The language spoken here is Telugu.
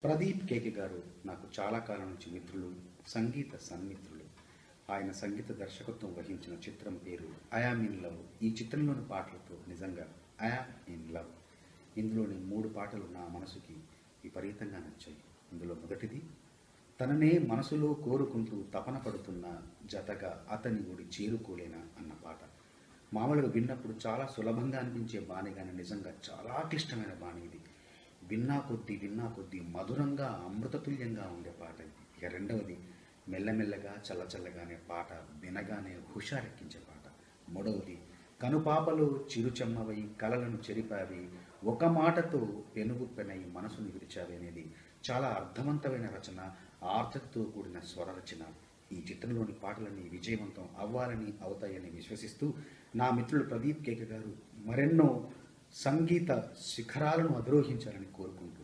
ప్రదీప్ కేకే గారు నాకు చాలా కాలం నుంచి మిత్రులు, సంగీత సన్మిత్రులు. ఆయన సంగీత దర్శకత్వం వహించిన చిత్రం పేరు ఐ యామ్ ఇన్ లవ్. ఈ చిత్రంలోని పాటలతో నిజంగా ఐ యామ్ ఇన్ లవ్. ఇందులోని 3 పాటలు నా మనసుకి విపరీతంగా నచ్చాయి. ఇందులో మొదటిది, తననే మనసులో కోరుకుంటూ తపన పడుతున్న జతగా అతని ఒడి చేరుకోలేనా అన్న పాట. మామూలుగా విన్నప్పుడు చాలా సులభంగా అనిపించే బాణి, కానీ నిజంగా చాలా క్లిష్టమైన బాణి ఇది. విన్నా కొద్దీ మధురంగా అమృతతుల్యంగా ఉండే పాట ఇది. ఇక రెండవది, మెల్లమెల్లగా చల్లచల్లగానే పాట వినగానే హుషారెక్కించే పాట. మూడవది, కనుపాపలో చిరుచెమ్మవై కలలను చెరిపావి, ఒక మాటతో పెనుగుప్పెనై మనసును విరిచావి అనేది చాలా అర్థవంతమైన రచన, ఆర్థతతో కూడిన స్వర రచన. ఈ చిత్రంలోని పాటలన్నీ విజయవంతం అవ్వాలని, అవుతాయని విశ్వసిస్తూ నా మిత్రుడు ప్రదీప్ కేకే గారు మరెన్నో సంగీత శిఖరాలను అధిరోహించాలని కోరుకుంటూ